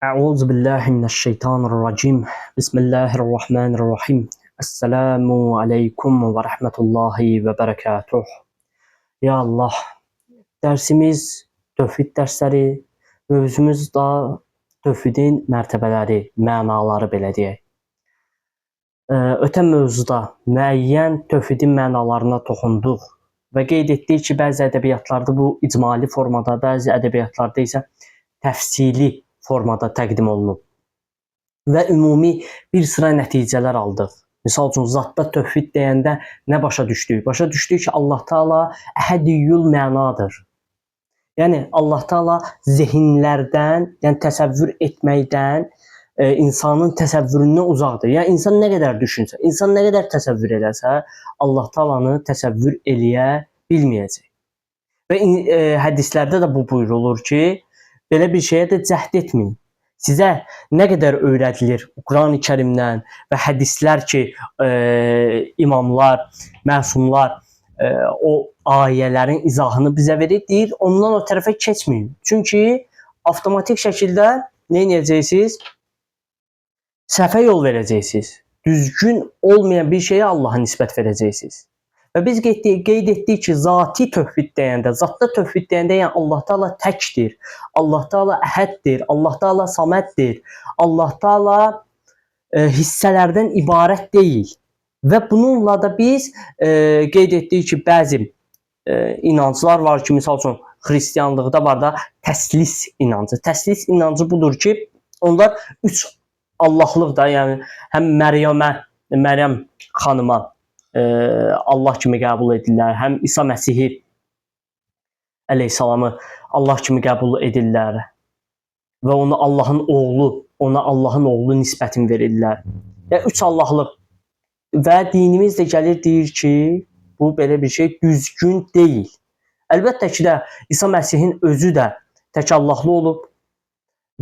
أعوذ بالله من الشيطان الرجيم. بسم الله الرحمن الرحيم. السلام عليكم ve rahmetullahi ve berekatuh. Ya Allah, dersimiz tövhid dersleri, mövzumuz da tövhidin mərtəbələri, mənaları belə deyək. Ötən mövzuda müəyyən tövhidin mənalarına toxunduq və qeyd etdik ki, bəzi ədəbiyyatlarda bu icmali formada, bəzi ədəbiyyatlarda isə təfsili formada təqdim olunub və ümumi bir sıra nəticələr aldıq. Misal üçün, zatda tövhid deyəndə nə başa düşdük? Başa düşdük ki, Allah Taala əhədiyyül mənadır. Yəni, Allah Taala zehinlərdən, yəni təsəvvür etməkdən, insanın təsəvvüründən uzaqdır. Yəni, insan nə qədər düşünsə, insan nə qədər təsəvvür eləsə, Allah Taalanı təsəvvür eləyə bilməyəcək. Və hədislərdə də bu buyurulur ki, belə bir şeyə də cəhd etməyin. Sizə nə qədər öyrədilir Quran-ı Kərimdən və hədislər ki, imamlar, məsumlar o ayələrin izahını bizə verir, deyir, ondan o tərəfə keçməyin. Çünki avtomatik şəkildə nə edəcəksiniz? Səhvə yol verəcəksiniz. Düzgün olmayan bir şeyə Allaha nisbət verəcəksiniz. Və biz qeyd etdik ki, zati tövhid deyəndə, zatda tövhid deyəndə, yəni Allah Taala təkdir, Allah Taala əhəddir, Allah Taala saməddir, Allah Taala hissələrdən ibarət deyil. Və bununla da biz qeyd etdik ki, bəzi inanclar var ki, misal üçün xristianlıqda var da təslis inancı. Təslis inancı budur ki, onlar üç Allahlıq da, yəni həm Məryəm xanıma Allah kimi qəbul edirlər, həm İsa Məsihi əleyhissalamı Allah kimi qəbul edirlər və ona Allahın oğlu nisbətini verirlər. Yəni üç Allahlıq və dinimiz də gəlir deyir ki, bu belə bir şey düzgün deyil. Əlbəttə ki də İsa Məsihin özü də tək Allahlı olub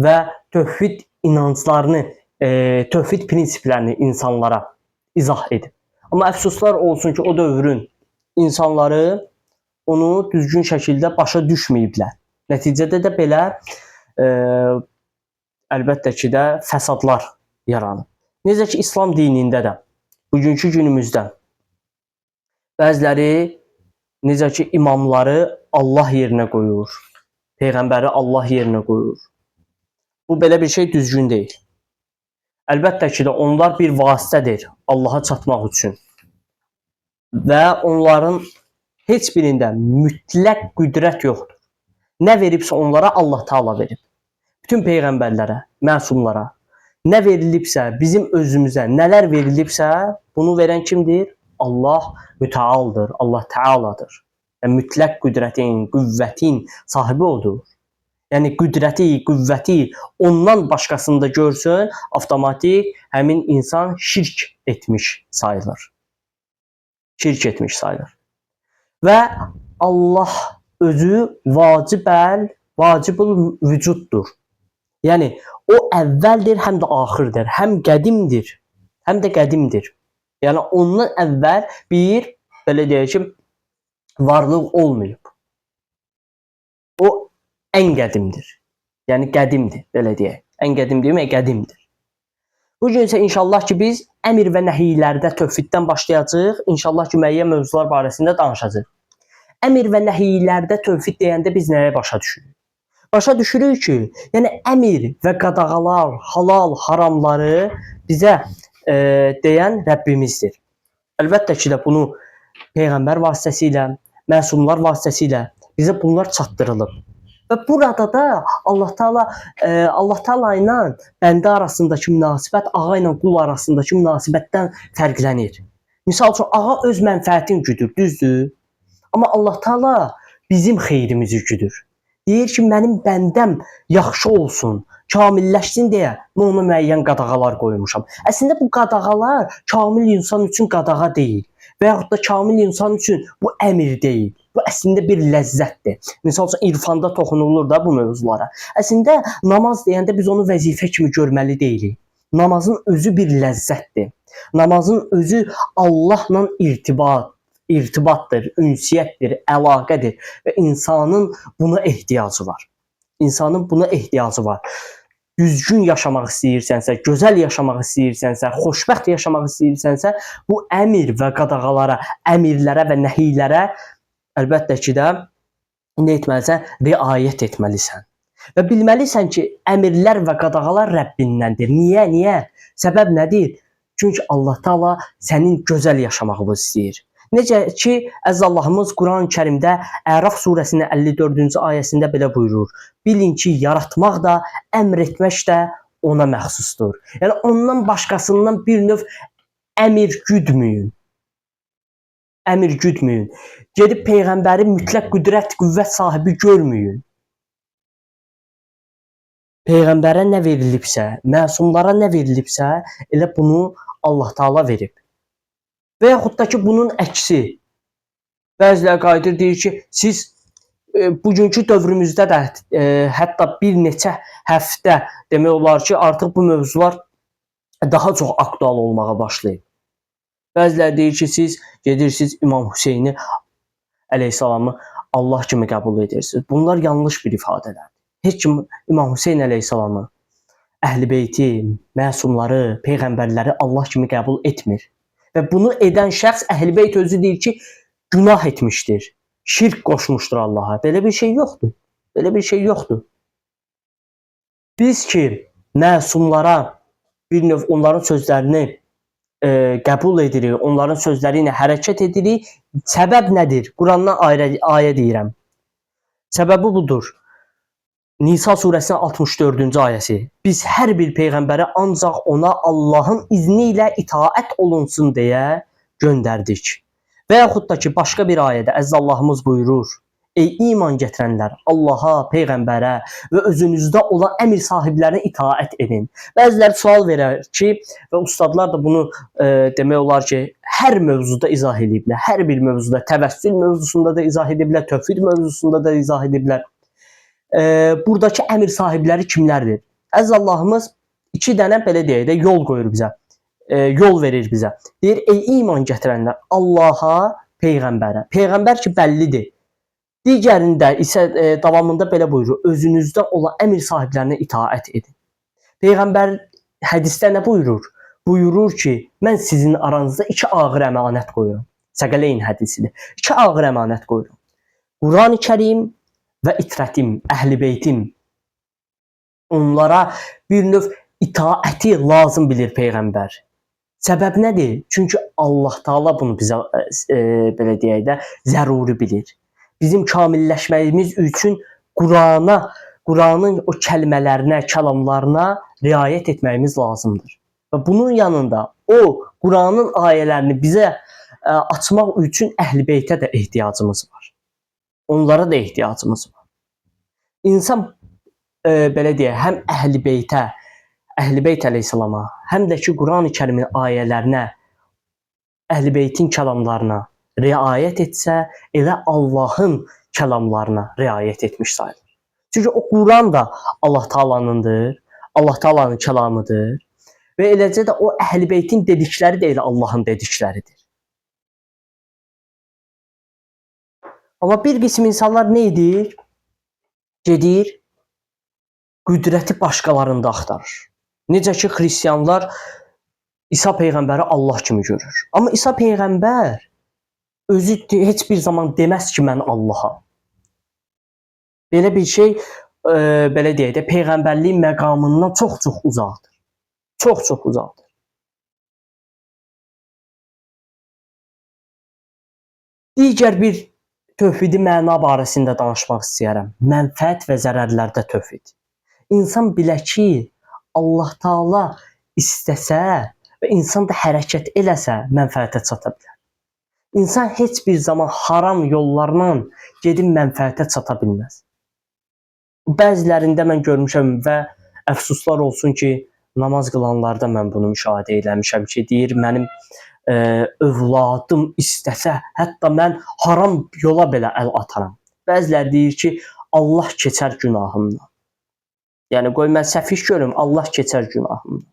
və tövhid inanclarını, tövhid prinsiplərini insanlara izah edib. Amma əfsuslar olsun ki, o dövrün insanları onu düzgün şəkildə başa düşməyiblər. Nəticədə də belə əlbəttə ki də fəsadlar yaranıb. Necə ki, İslam dinində də, bugünkü günümüzdə bəziləri necə ki, imamları Allah yerinə qoyur, Peyğəmbəri Allah yerinə qoyur. Bu belə bir şey düzgün deyil. Əlbəttə ki də onlar bir vasitədir Allaha çatmaq üçün. Və onların heç birində mütləq qüdrət yoxdur. Nə veribsə onlara Allah Taala verib. Bütün peyğəmbərlərə, məsumlara nə verilibsə, bizim özümüzə nələr verilibsə, bunu verən kimdir? Allah mütəaldır, Allah Taaladır. Yəni mütləq qüdrətin, qüvvətin sahibi odur. Yəni qüdrəti, qüvvəti ondan başqasında görsün, avtomatik həmin insan şirk etmiş sayılır. Şirk etmiş sayılır. Və Allah özü vacibul vücuddur. Yəni o əvvəldir, həm də axırdır, həm qədimdir, həm də qədimdir. Yəni ondan əvvəl bir belə deyək ki, varlıq olmayıb. O ən qədimdir. Yəni qədimdir, belə deyək. Ən qədim demək qədimdir. Bugün isə inşallah ki, biz əmr və nəhiylərdə tövhiddən başlayacağıq. İnşallah ki, müəyyən mövzular barəsində danışacağıq. Əmr və nəhiylərdə tövhid deyəndə biz nəyə başa düşürük? Başa düşürük ki, yəni əmr və qadağalar, halal, haramları bizə deyən Rəbbimizdir. Əlbəttə ki də bunu Peyğəmbər vasitəsilə, məsumlar vasitəsilə bizə bunlar çatdırılıb. Və burada da Allah Taala ilə bəndə arasındakı münasibət ağa ilə qul arasındakı münasibətdən fərqlənir. Misal üçün, ağa öz mənfəətini güdür, düzdür? Amma Allah Taala bizim xeyrimizi güdür. Deyir ki, mənim bəndəm yaxşı olsun, kamilləşsin deyə mən ona müəyyən qadağalar qoymuşam. Əslində bu qadağalar kamil insan üçün qadağa deyil və yaxud da kamil insan üçün bu əmr deyil. Bu əslində bir ləzzətdir. Misal üçün, irfanda toxunulur da bu mövzulara. Əslində, namaz deyəndə biz onu vəzifə kimi görməli deyilik. Namazın özü bir ləzzətdir. Namazın özü Allahla irtibatdır, ünsiyyətdir, əlaqədir və insanın buna ehtiyacı var. İnsanın buna ehtiyacı var. düzgün yaşamaq istəyirsənsə, gözəl yaşamaq istəyirsənsə, xoşbəxt yaşamaq istəyirsənsə, bu əmr və qadağalara, əmirlərə və nəhiylərə əlbəttə ki də nə etməlisən? Riayət etməlisən. Və bilməlisən ki, əmirlər və qadağalar Rəbbindəndir. Niyə? Niyə? Səbəb nədir? Çünki Allah Taala sənin gözəl yaşamağını istəyir. Necə ki, əziz Allahımız Quran-Kərimdə Əraf surəsinin 54-cü ayəsində belə buyurur. Bilin ki, yaratmaq da, əmr etmək də ona məxsusdur. Yəni ondan başqasından bir növ əmr güdməyin. Əmr güdməyin. Gedib peyğəmbəri mütləq qüdrət, qüvvət sahibi görməyin. Peyğəmbərə nə verilibsə, məsumlara nə verilibsə, elə bunu Allah Taala verib. Və yaxud da ki, bunun əksi. Bəziləri qayıdır deyir ki, siz bugünkü dövrümüzdə də hətta bir neçə həftə demək olar ki, artıq bu mövzular daha çox aktual olmağa başlayıb. Bəziləri deyir ki, siz gedirsiniz İmam Hüseyni əleyhissalamı Allah kimi qəbul edirsiniz. Bunlar yanlış bir ifadələrdir. Heç kim İmam Hüseyn əleyhissalamı, Əhl-i-Beyti, məsumları, peyğəmbərləri Allah kimi qəbul etmir. Və bunu edən şəxs Əhl-i-Beyt özü deyir ki, günah etmişdir, şirk qoşmuşdur Allaha. Belə bir şey yoxdur. Belə bir şey yoxdur. Biz ki, məsumlara bir növ onların sözlərini qəbul edirik, onların sözləri ilə hərəkət edirik. Səbəb nədir? Qurandan ayə deyirəm. Səbəbi budur. Nisa surəsinin 64-cü ayəsi. Biz hər bir peyğəmbərə ancaq ona Allahın izni ilə itaət olunsun deyə göndərdik. Və yaxud da ki, başqa bir ayədə əziz Allahımız buyurur. Ey iman gətirənlər, Allaha, peyğəmbərə və özünüzdə olan əmr sahiblərinə itaət edin. Bəziləri sual verər ki, və ustadlar da bunu demək olar ki, hər mövzuda izah ediblər. Hər bir mövzuda, təvəssül mövzusunda da izah ediblər, tövhid mövzusunda da izah ediblər. Buradakı əmr sahibləri kimlərdir? Əziz Allahımız iki dənə belə deyək də yol qoyur bizə. Yol verir bizə. Deyir, ey iman gətirənlər, Allaha, peyğəmbərə. Peyğəmbər ki, bəllidir. Digərində isə davamında belə buyurur, özünüzdə olan əmr sahiblərinə itaət edin. Peyğəmbər hədisdə nə buyurur? Buyurur ki, mən sizin aranızda iki ağır əmanət qoyuram. Səqələyn hədisidir. İki ağır əmanət qoyuram. Quran-ı Kərim və itrətim, Əhl-i-Beytim. Onlara bir növ itaəti lazım bilir Peyğəmbər. Səbəb nədir? Çünki Allah Taala bunu bizə belə deyək də zəruri bilir. Bizim kamilləşməyimiz üçün Quranın o kəlmələrinə, kəlamlarına riayət etməyimiz lazımdır. Və bunun yanında o Quranın ayələrini bizə açmaq üçün Əhl-i-Beytə də ehtiyacımız var. Onlara da ehtiyacımız var. İnsan belə deyək, həm Əhl-i-Beytə, Əhl-i-Beyt əleyhissalama, həm də ki Quran-ı Kərimin ayələrinə, Əhl-i-Beytin kəlamlarına riayət etsə, elə Allahın kəlamlarına riayət etmiş sayılır. Çünki o Quran da Allah Taala'nındır, Allah Taala'nın kəlamıdır və eləcə də o Əhl-i-Beytin dedikləri də elə Allahın dedikləridir. Amma bir qism insanlar nə edir? Gedir, qüdrəti başqalarında axtarır. Necə ki, xristianlar İsa Peyğəmbəri Allah kimi görür. Amma İsa Peyğəmbər özü heç bir zaman deməz ki, mən Allaham. Belə bir şey, belə deyək də, Peyğəmbərlik məqamından çox-çox uzaqdır. Çox-çox uzaqdır. Digər bir tövhidi məna barəsində danışmaq istəyərəm. Mənfəət və zərərlərdə tövhid. İnsan bilə ki, Allah Taala istəsə və insan da hərəkət eləsə, mənfəətə çata bilər. İnsan heç bir zaman haram yollarla gedib mənfəətə çata bilməz. Bəzilərində mən görmüşəm və əfsuslar olsun ki, namaz qılanlarda mən bunu müşahidə eləmişəm ki, deyir, mənim övladım istəsə, hətta mən haram yola belə əl ataram. Bəziləri deyir ki, Allah keçər günahımdan. Yəni, qoy mən səhv iş görüm, Allah keçər günahımdan.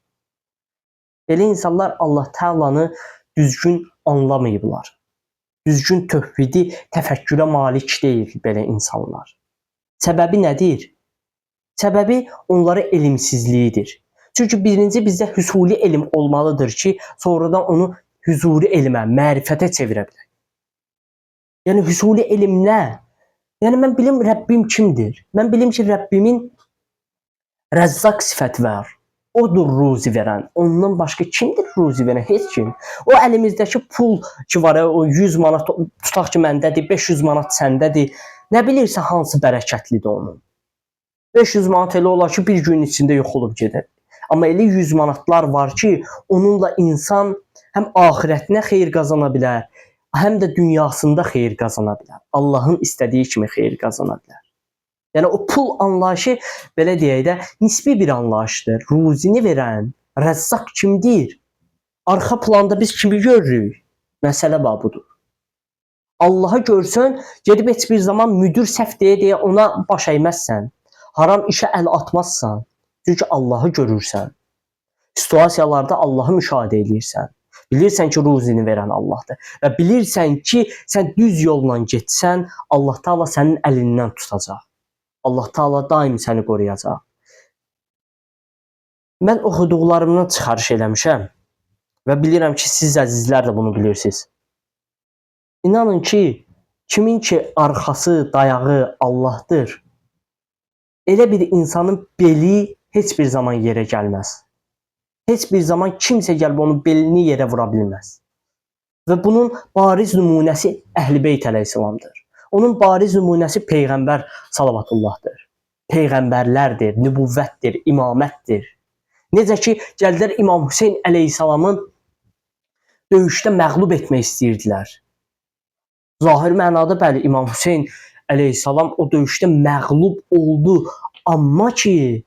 Belə insanlar Allah Taala'nı düzgün anlamayıblar. Düzgün tövhidi təfəkkürə malik deyil belə insanlar. Səbəbi nədir? Səbəbi onların elmsizliyidir. Çünki birinci bizdə hüsuli elm olmalıdır ki, sonradan onu hüzuri elmə, mərifətə çevirə bilək. Yəni hüsuli elm nə? Yəni mən bilim Rəbbim kimdir? Mən bilim ki, Rəbbimin Rəzzaq sifəti var. Odur ruzi verən. Ondan başqa kimdir ruzi verən? Heç kim. O əlimizdəki pul ki var, o 100 manat tutaq ki məndədir, 500 manat səndədir. Nə bilirsən hansı bərəkətlidir onun? 500 manat elə olar ki, bir gün içində yox olub gedər. Amma elə 100 manatlar var ki, onunla insan həm axirətinə xeyir qazana bilər, həm də dünyasında xeyir qazana bilər. Allahın istədiyi kimi xeyir qazana bilər. Yəni o pul anlayışı belə deyək də nisbi bir anlayışdır. Ruzini verən Rəzzaq kimdir? Arxa planda biz kimi görürük? Məsələ budur. Allahı görsən, gedib heç bir zaman müdür səhv deyə ona baş əyməzsən. Haram işə əl atmazsan. Çünki Allahı görürsən. Situasiyalarda Allahı müşahidə edirsən. Bilirsən ki, ruzini verən Allahdır. Və bilirsən ki, sən düz yolla getsən, Allah Taala sənin əlindən tutacaq. Allah Taala daim səni qoruyacaq. Mən oxuduqlarımdan çıxarış eləmişəm və bilirəm ki, siz əzizlər də bunu bilirsiniz. İnanın ki, kimin ki arxası, dayağı Allahdır, elə bir insanın beli heç bir zaman yerə gəlməz. Heç bir zaman kimsə gəlib onun belini yerə vura bilməz. Və bunun bariz nümunəsi Əhl-i Beyt əleyhissalamdır. Onun bariz nümunəsi Peyğəmbər salavatullahdır. Peyğəmbərlərdir, nübüvvətdir, imamətdir. Necə ki, gəldilər İmam Hüseyn əleyhissalamın döyüşdə məğlub etmək istəyirdilər. Zahir mənada bəli, İmam Hüseyn əleyhissalam o döyüşdə məğlub oldu. Amma ki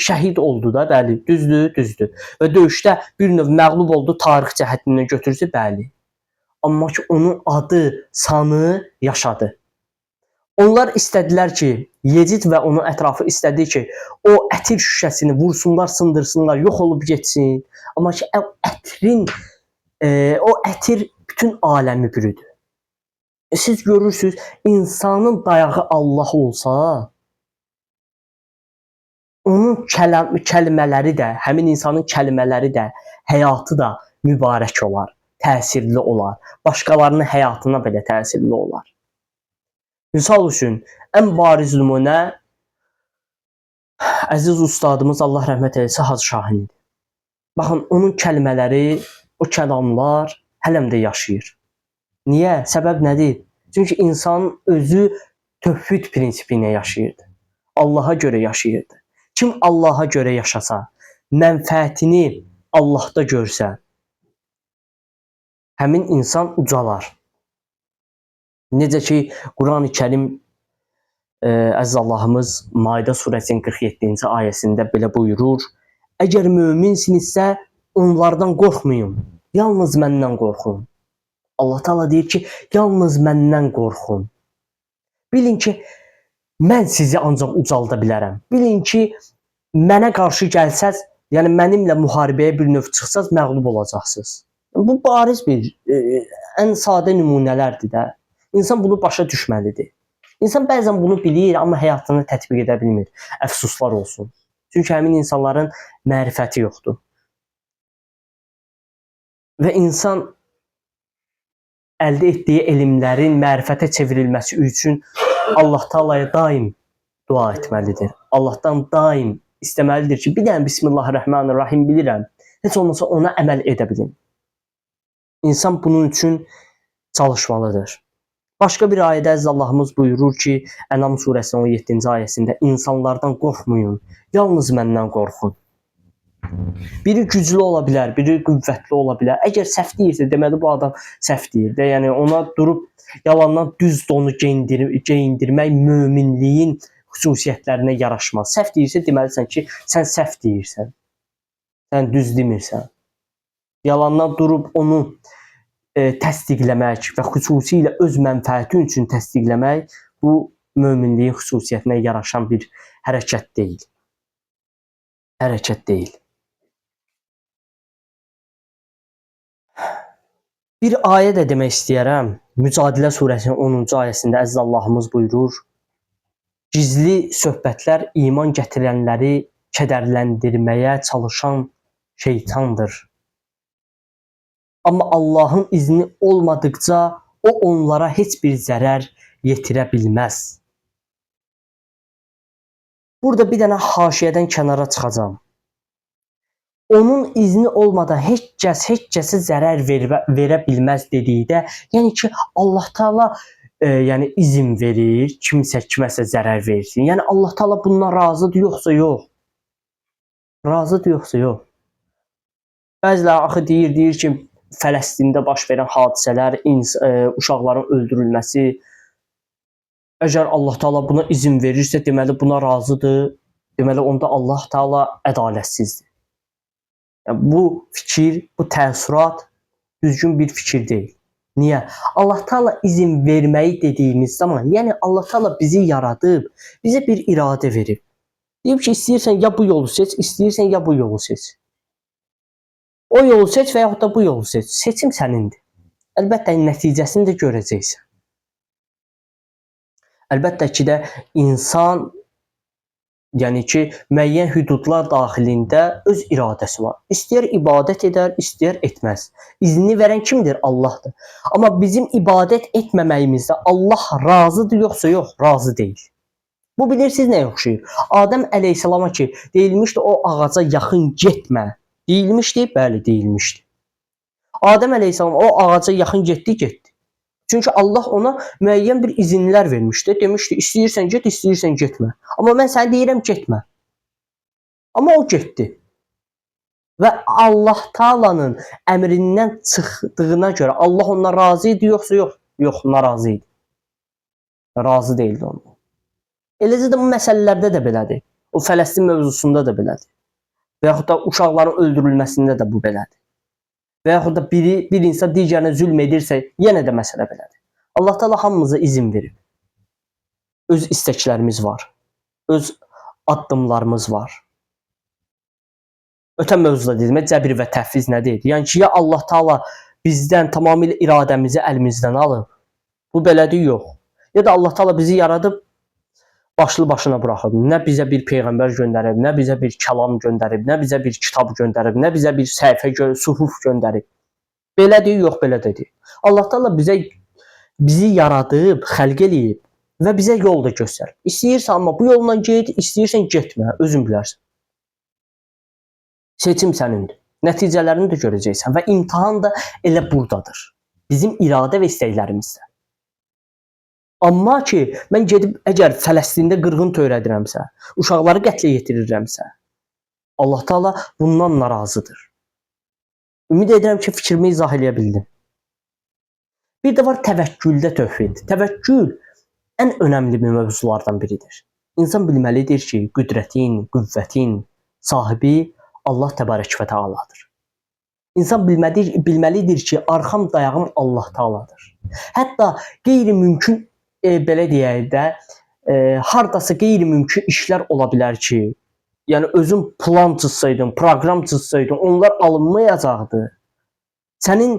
şəhid oldu da, bəli, düzdür. Və döyüşdə bir növ məğlub oldu, tarix cəhətindən götürsə, bəli. Amma ki onun adı, sanı yaşadı. Onlar istədilər ki, Yezid və onun ətrafı istədi ki, o ətir şüşəsini vursunlar, sındırsınlar, yox olub getsin. Amma ki o ətir bütün aləmi bürüdü. Siz görürsünüz, insanın dayağı Allah olsa, onun kəlmələri də, həmin insanın kəlmələri də, həyatı da mübarək olar, təsirli olar. Başqalarının həyatına belə təsirli olar. Misal üçün, ən bariz nümunə əziz ustadımız Allah rəhmət eləsə Hacı Şahindir. Baxın, onun kəlmələri, o kəlamlar hələm də yaşayır. Niyə? Səbəb nədir? Çünki insanın özü tövhid prinsipi ilə yaşayırdı. Allaha görə yaşayırdı. Kim Allaha görə yaşasa, mənfəətini Allahda görsə, həmin insan ucalar. Necə ki, Quran-ı Kərim əziz Allahımız Maidə surəsinin 47-ci ayəsində belə buyurur: əgər möminsinizsə, onlardan qorxmayın, yalnız məndən qorxun. Allah Taala deyir ki, yalnız məndən qorxun. Bilin ki, mən sizi ancaq ucalda bilərəm. Bilin ki, mənə qarşı gəlsəz, yəni mənimlə müharibəyə bir növ çıxsaz, məğlub olacaqsınız. Bu bariz bir, ən sadə nümunələrdir də. İnsan bunu başa düşməlidir. İnsan bəzən bunu bilir, amma həyatını tətbiq edə bilmir. Əfsuslar olsun. Çünki həmin insanların mərifəti yoxdur. Və insan əldə etdiyi elmlərin mərifətə çevrilməsi üçün Allah Taala'ya daim dua etməlidir. Allahdan daim istəməlidir ki, bir dənə Bismillahirrahmanirrahim bilirəm. Heç olmasa ona əməl edə bilim. İnsan bunun üçün çalışmalıdır. Başqa bir ayədə əziz Allahımız buyurur ki, Ənam surəsinin 17-ci ayəsində insanlardan qorxmayın, yalnız məndən qorxun. Biri güclü ola bilər, biri qüvvətli ola bilər. Əgər səhv deyirsə, deməli bu adam səhv deyir də. Yəni ona durub yalandan düz donu geyindirmək möminliyin xüsusiyyətlərinə yaraşmaz. Səhv deyirsə, deməlisən ki, sən səhv deyirsən. Sən düz demirsən. Yalandan durub onu təsdiqləmək və xüsusilə öz mənfəəti üçün təsdiqləmək bu möminliyin xüsusiyyətinə yaraşan bir hərəkət deyil. Hərəkət deyil. Bir ayə də demək istəyərəm. Mücadilə surəsinin 10-cu ayəsində əziz Allahımız buyurur Gizli söhbətlər iman gətirənləri kədərləndirməyə çalışan şeytandır. Amma Allahın izni olmadıqca o onlara heç bir zərər yetirə bilməz. Burada bir dənə haşiyədən kənara çıxacağam. Onun izni olmadan heç kəsə zərər verə bilməz dedikdə, yəni ki, Allah Taala yəni izin verir, kiməsə zərər versin. Yəni Allah Taala bundan razıdır yoxsa yox? Razıdır yoxsa yox? Bəziləri axı deyir ki, Fələstində baş verən hadisələr, uşaqların öldürülməsi, əgər Allah Taala buna izin verirsə, deməli buna razıdır. Deməli onda Allah Taala ədalətsizdir. Yəni, bu fikir, bu təəssürat düzgün bir fikir deyil. Niyə? Allah Taala izin verməyi dediyimiz zaman, yəni Allah Taala bizi yaradıb, bizə bir iradə verib. Deyib ki, istəyirsən ya bu yolu seç, istəyirsən ya bu yolu seç. O yolu seç və yaxud da bu yolu seç. Seçim sənindir. Əlbəttə nəticəsini də görəcəksən. Əlbəttə ki də insan, yəni ki, müəyyən hüdudlar daxilində öz iradəsi var. İstəyər ibadət edər, istəyər etməz. İzni verən kimdir? Allahdır. Amma bizim ibadət etməməyimizdə Allah razıdır yoxsa yox? Razı deyil. Bu bilirsiniz nəyə oxşayır? Adəm əleyhissalama ki, deyilmişdi o ağaca yaxın getmə. Deyilmişdi? Bəli, deyilmişdi. Adəm əleyhissalam o ağaca yaxın getdi. Çünki Allah ona müəyyən bir izinlər vermişdi. Demişdi, istəyirsən get, istəyirsən getmə. Amma mən sənə deyirəm, getmə. Amma o getdi. Və Allah Taala'nın əmrindən çıxdığına görə Allah ondan razı idi yoxsa yox? Yox, narazı idi. Razı deyildi ondan. Eləcə də bu məsələlərdə də belədir. O Fələstin mövzusunda da belədir. Və yaxud da uşaqların öldürülməsində də bu belədir. Və yaxud da bir insan digərinə zülm edirsə, yenə də məsələ belədir. Allah Taala hamımıza izin verib. Öz istəklərimiz var. Öz addımlarımız var. Ötən mövzuda dedim, cəbir və təhfiz nədir? Yəni ki, ya Allah Taala bizdən tamamilə iradəmizi əlimizdən alıb, bu belədir, yox. Ya da Allah Taala bizi yaradıb, başlı başına buraxıb. Nə bizə bir peyğəmbər göndərib, nə bizə bir kəlam göndərib, nə bizə bir kitab göndərib, nə bizə bir səhifə, suhuf göndərib. Belədir, yox, belə dedi. Allah Taala bizi yaradıb, xəlq eləyib və bizə yol da göstərib. İstəyirsən amma bu yolla get, istəyirsən getmə, özün bilərsən. Seçim sənindir. Nəticələrini də görəcəksən və imtahan da elə buradadır. Bizim iradə və istəklərimizdə. Amma ki, mən gedib əgər Fələstində qırğın törədirəmsə, uşaqları qətlə yetirirəmsə, Allah Taala bundan narazıdır. Ümid edirəm ki, fikrimi izah eləyə bildim. Bir də var təvəkküldə tövhid. Təvəkkül ən önəmli bir mövzulardan biridir. İnsan bilməlidir ki, qüdrətin, qüvvətin sahibi Allah təbarək və Teala'dır. İnsan bilməlidir ki, arxam dayağım Allah Teala'dır. Hətta qeyri-mümkün belə deyək də, hardasa qeyri-mümkün işlər ola bilər ki, yəni özün plan çizsaydın, proqram çizsaydın, onlar alınmayacaqdı. Sənin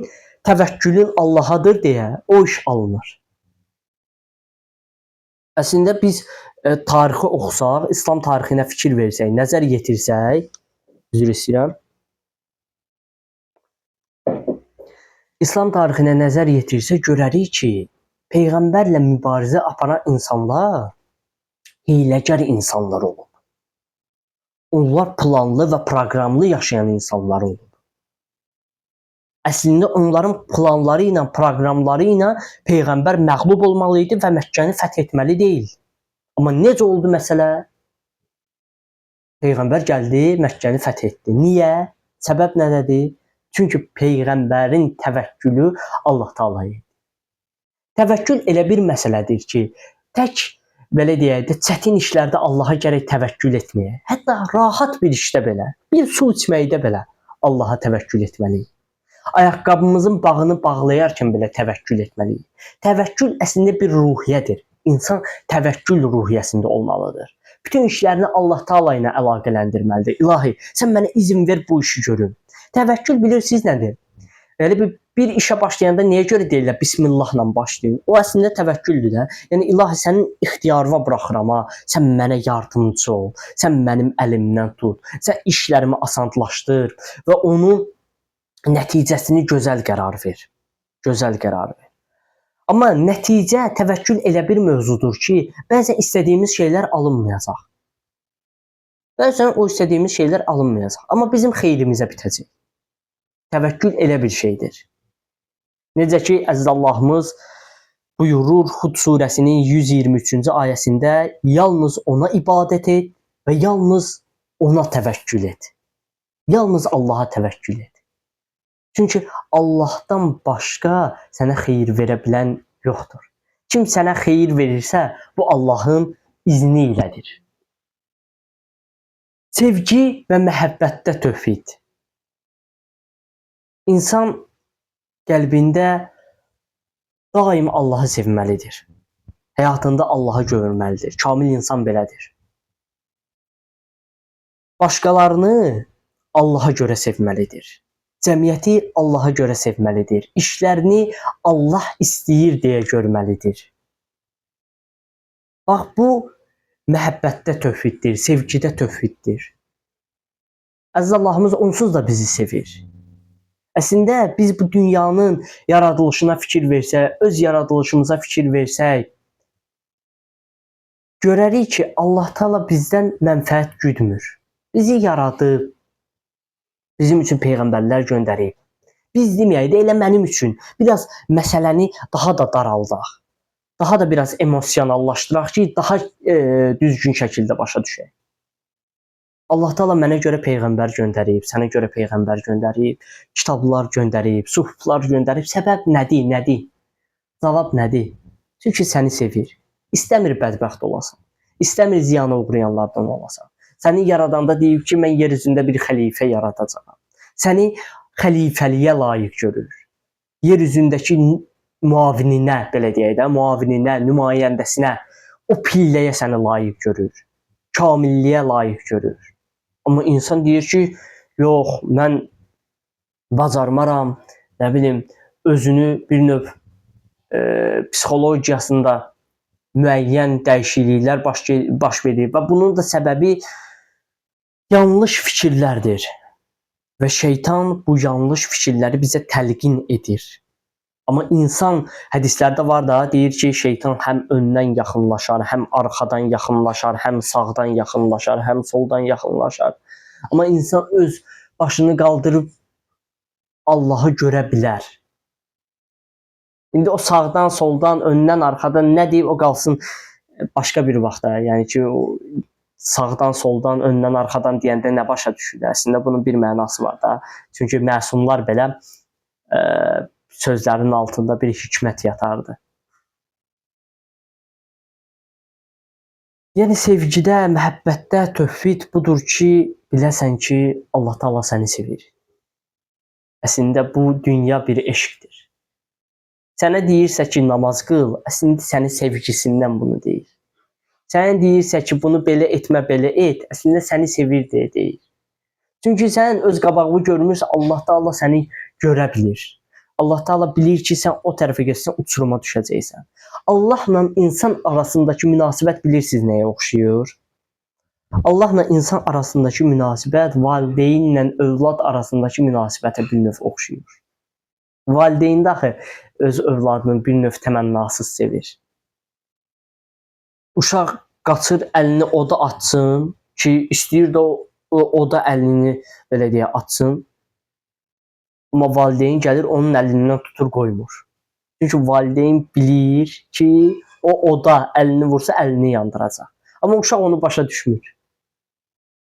təvəkkülün Allahadır deyə o iş alınır. Əslində biz tarixi oxusaq, İslam tarixinə fikir versək, nəzər yetirsək, üzr istəyirəm. İslam tarixinə nəzər yetirsək görərik ki, Peyğəmbərlə mübarizə aparan insanlar hiyləgər insanlar olub. Onlar planlı və proqramlı yaşayan insanlar olub. Əslində onların planları ilə, proqramları ilə Peyğəmbər məğlub olmalı idi və Məkkəni fəth etməli deyil. Amma necə oldu məsələ? Peyğəmbər gəldi, Məkkəni fəth etdi. Niyə? Səbəb nədədir? Çünki Peyğəmbərin təvəkkülü Allah Taala'ya. Təvəkkül elə bir məsələdir ki, tək belə deyək də çətin işlərdə Allaha gərək təvəkkül etməyə. Hətta rahat bir işdə belə, bir su içməkdə belə Allaha təvəkkül etməliyik. Ayaqqabımızın bağını bağlayarkən belə təvəkkül etməliyik. Təvəkkül əslində bir ruhiyyədir. İnsan təvəkkül ruhiyyəsində olmalıdır. Bütün işlərini Allah Taala ilə əlaqələndirməlidir. İlahi, sən mənə izin ver bu işi görüm. Təvəkkül bilirsiniz nədir? Yəni bir işə başlayanda niyə görə deyirlər bismillahla başlayın? O əslində təvəkküldür də. Yəni ilahi sənin ixtiyarıma buraxıram ha. Sən mənə yardımcı ol. Sən mənim əlimdən tut. Sən işlərimi asanlaşdır və onun nəticəsini gözəl qərar ver. Gözəl qərar ver. Amma nəticə təvəkkül elə bir mövzudur ki, bəzən istədiyimiz şeylər alınmayacaq. Bəzən o istədiyimiz şeylər alınmayacaq. Amma bizim xeyrimizə bitəcək. Təvəkkül elə bir şeydir. Necə ki, əziz Allahımız buyurur Hud surəsinin 123-cü ayəsində yalnız ona ibadət et və yalnız ona təvəkkül et. Yalnız Allaha təvəkkül et. Çünki Allahdan başqa sənə xeyir verə bilən yoxdur. Kim sənə xeyir verirsə, bu Allahın izni ilədir. Sevgi və məhəbbətdə tövhid. İnsan qəlbində daim Allahı sevməlidir. Həyatında Allahı görməlidir. Kamil insan belədir. Başqalarını Allaha görə sevməlidir. Cəmiyyəti Allaha görə sevməlidir. İşlərini Allah istəyir deyə görməlidir. Bax, bu məhəbbətdə tövhiddir, sevgidə tövhiddir. Əziz Allahımız onsuz da bizi sevir. Əslində biz bu dünyanın yaradılışına fikir versək, öz yaradılışımıza fikir versək, görərik ki, Allah Taala bizdən mənfəət güdmür. Bizi yaradıb, bizim üçün peyğəmbərlər göndərib. Biz deməyək də elə mənim üçün biraz məsələni daha da daraldaq. Daha da biraz emosionallaşdıraq ki, daha düzgün şəkildə başa düşək. Allah Taala mənə görə peyğəmbər göndərib, sənə görə peyğəmbər göndərib, kitablar göndərib, suhuflar göndərib. Səbəb nədir? Nədir? Cavab nədir? Çünki səni sevir. İstəmir bədbəxt olasan. İstəmir ziyana uğrayanlardan olasan. Səni yaradanda deyib ki, mən yer üzündə bir xəlifə yaradacağam. Səni xəlifəliyə layiq görür. Yer üzündəki müavininə, belə deyək də, müavininə, nümayəndəsinə, o pilləyə səni layiq görür. Kamilliyə layiq görür. Amma insan deyir ki, yox, mən bacarmaram, nə bilim, özünü bir növ psixologiyasında müəyyən dəyişikliklər baş verir və bunun da səbəbi yanlış fikirlərdir. Və şeytan bu yanlış fikirləri bizə təlqin edir. Amma insan hədislərdə var da, deyir ki, şeytan həm öndən yaxınlaşar, həm arxadan yaxınlaşar, həm sağdan yaxınlaşar, həm soldan yaxınlaşar. Amma insan öz başını qaldırıb Allahı görə bilər. İndi o sağdan, soldan, öndən, arxadan nə deyib o qalsın başqa bir vaxtda. Yəni ki, o sağdan, soldan, öndən, arxadan deyəndə nə başa düşür? Əslində bunun bir mənası var da. Çünki məsumlar belə sözlərin altında bir hikmət yatardı. Yəni sevgidə, məhəbbətdə tövhid budur ki, biləsən ki, Allah Taala səni sevir. Əslində bu dünya bir eşqdir. Sənə deyirsə ki, namaz qıl, əslində səni sevgisindən bunu deyir. Sənə deyirsə ki, bunu belə etmə, belə et, əslində səni sevir deyə deyir. Çünki sən öz qabağını görmürsən, Allah Taala səni görə bilir. Allah Taala bilir ki, sən o tərəfə getsən uçuruma düşəcəksən. Allahla insan arasındakı münasibət bilirsiniz nəyə oxşuyur? Allahla insan arasındakı münasibət valideynlə övlad arasındakı münasibətə bir növ oxşuyur. Valideyn də axı öz övladının bir növ təmənnasız sevir. Uşaq qaçır, əlini oda atsın ki, istəyir də o da əlini belə deyə atsın. Amma valideyn gəlir, onun əlindən tutur, qoymur. Çünki valideyn bilir ki, o oda əlini vursa əlini yandıracaq. Amma uşaq onu başa düşmür.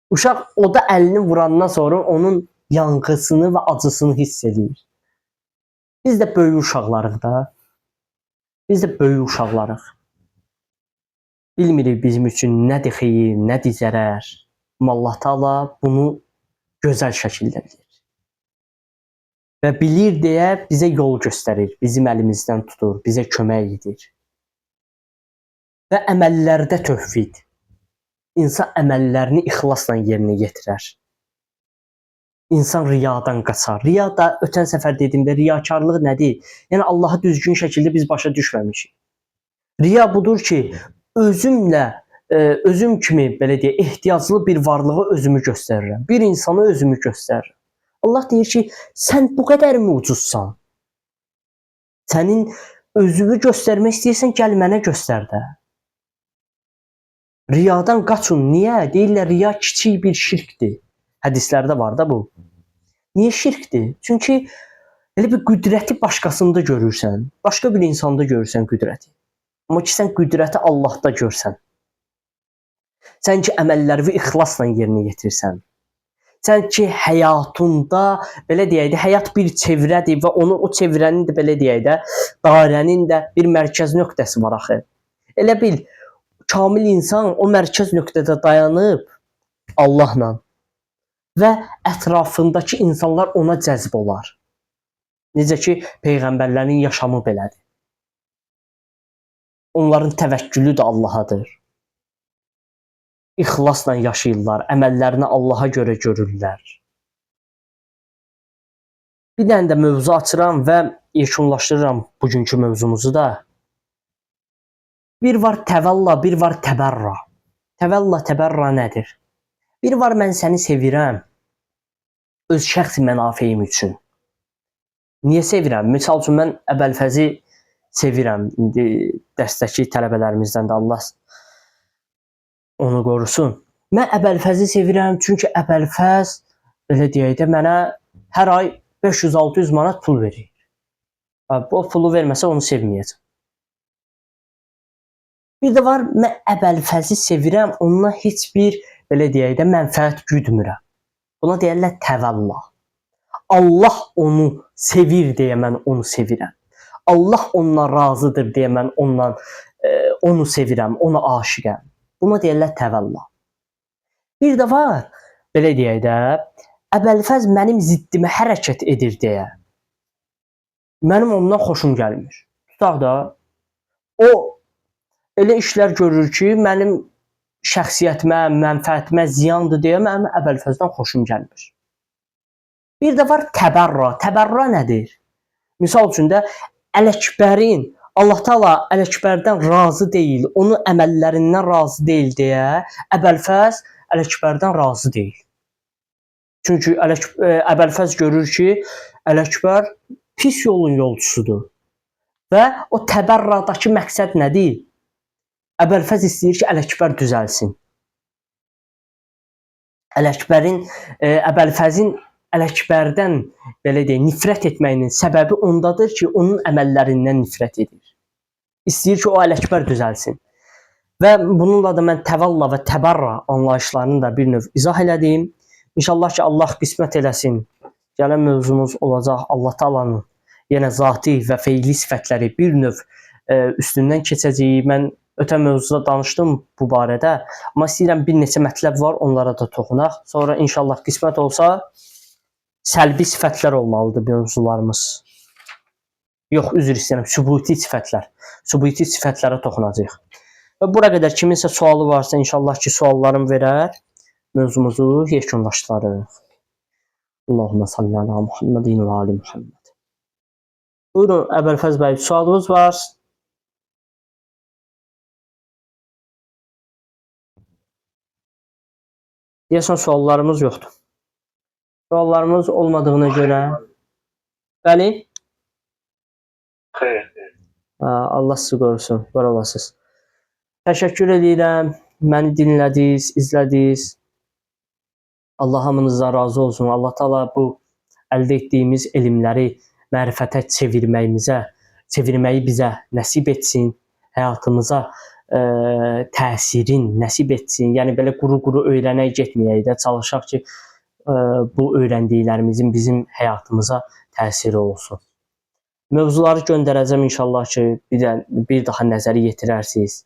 Uşaq oda əlini vurandan sonra onun yanğısını və acısını hiss edir. Biz də böyük uşaqlarıq da. Biz də böyük uşaqlarıq. Bilmirik bizim üçün nədir xeyir, nədir zərər. Amma Allah Taala bunu gözəl şəkildə bilir. Və bilir deyə bizə yol göstərir, bizim əlimizdən tutur, bizə kömək edir. Və əməllərdə tövhid. İnsan əməllərini ixlasla yerinə yetirər. İnsan riyadan qaçar. Riya da ötən səfər dediyimdə riyakarlıq nədir? Yəni Allahı düzgün şəkildə biz başa düşməmişik. Riya budur ki, özümlə özüm kimi belə deyək, ehtiyaclı bir varlığı özümü göstərirəm. Bir insanı özümü göstərirəm. Allah deyir ki, sən bu qədər mi ucuzsan? Sənin özünü göstərmək istəyirsən, gəl mənə göstər də. Riyadan qaçın. Niyə? Deyirlər, riya kiçik bir şirkdir. Hədislərdə var da bu. Niyə şirkdir? Çünki elə bir qüdrəti başqasında görürsən, başqa bir insanda görürsən qüdrəti. Amma ki, sən qüdrəti Allahda görsən. Sən ki, əməllərini ixlasla yerinə yetirsən. Sən ki, həyatında, belə deyək də, həyat bir çevrədir və onu o çevrənin də, belə deyək də, dairənin də bir mərkəz nöqtəsi var axı. Elə bil, kamil insan o mərkəz nöqtədə dayanıb Allahla və ətrafındakı insanlar ona cəzb olar. Necə ki, peyğəmbərlərin yaşamı belədir. Onların təvəkkülü də Allahadır. İxlasla yaşayırlar, əməllərini Allaha görə görürlər. Bir dənə də mövzu açıram və yekunlaşdırıram bugünkü mövzumuzu da. Bir var təvəlla, bir var təbərra. Təvəlla, təbərra nədir? Bir var mən səni sevirəm öz şəxsi mənafeyim üçün. Niyə sevirəm? Misal üçün mən Əbəlfəzi sevirəm. İndi dəstəki tələbələrimizdən də Allah onu qorusun. Mən Əbəlfəzi sevirəm çünki Əbəlfəz, belə deyək də, mənə hər ay 500-600 manat pul verir. O pulu verməsə onu sevməyəcəm. Bir də var, mən Əbəlfəzi sevirəm, onunla heç bir, belə deyək də, mənfəət güdmürəm. Buna deyərlər təvəlla. Allah onu sevir deyə mən onu sevirəm. Allah onunla razıdır deyə mən onu sevirəm, ona aşiqəm. Buna deyərlər təvəlla. Bir də var, belə deyək də, Əbəlfəz mənim ziddimə hərəkət edir deyə. Mənim ondan xoşum gəlmir. Tutaq da, o elə işlər görür ki, mənim şəxsiyyətimə, mənfəətimə ziyandır deyə mənim Əbəlfəzdən xoşum gəlmir. Bir də var təbərra. Təbərra nədir? Misal üçün də Ələkbərin, Allah Taala Ələkbərdən razı deyil, onun əməllərindən razı deyil deyə Əbəlfəz Ələkbərdən razı deyil. Çünki Əbəlfəz görür ki, Ələkbər pis yolun yolçusudur. Və o təbərradakı məqsəd nədir? Əbəlfəz istəyir ki, Ələkbər düzəlsin. Əbəlfəzin Ələkbərdən, belə deyək, nifrət etməyinin səbəbi ondadır ki, onun əməllərindən nifrət edir. İstəyir ki, o Ələkbər düzəlsin. Və bununla da mən təvəlla və təbərra anlayışlarını da bir növ izah elədim. İnşallah ki, Allah qismət eləsin. Gələn mövzumuz olacaq Allah Taalanın yenə zati və feili sifətləri bir növ üstündən keçəcəyik. Mən ötən mövzuda danışdım bu barədə. Amma istəyirəm bir neçə mətləb var, onlara da toxunaq. Sonra inşallah qismət olsa səlbi sifətlər olmalıdır mövzularımız. Yox, üzr istəyirəm, sübuti sifətlər. Sübuti sifətlərə toxunacağıq. Və bura qədər kiminsə sualı varsa inşallah ki, suallarım verər. Mövzumuzu yekunlaşdırarıq. Allahümme salli ala Muhammedin və ali Muhammed. Buyurun, Əbəlfəz bəy, sualınız var. Deyəsən suallarımız yoxdur. Suallarımız olmadığına görə. Bəli? Xeyr. Allah sizi qorusun, var olasınız. Təşəkkür edirəm. Məni dinlədiniz, izlədiniz. Allah hamınızdan razı olsun. Allah Taala bu əldə etdiyimiz elmləri mərifətə çevirməyi bizə nəsib etsin. Həyatımıza təsirin nəsib etsin. Yəni belə quru-quru öyrənək getməyək də, çalışaq ki, bu öyrəndiklərimizin bizim həyatımıza təsiri olsun. Mövzuları göndərəcəm inşallah ki, bir daha nəzəri yetirərsiniz.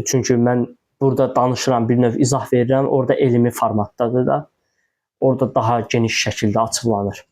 Çünki mən burada danışıram, bir növ izah verirəm, orada elmi formatdadır da, orada daha geniş şəkildə açıqlanır.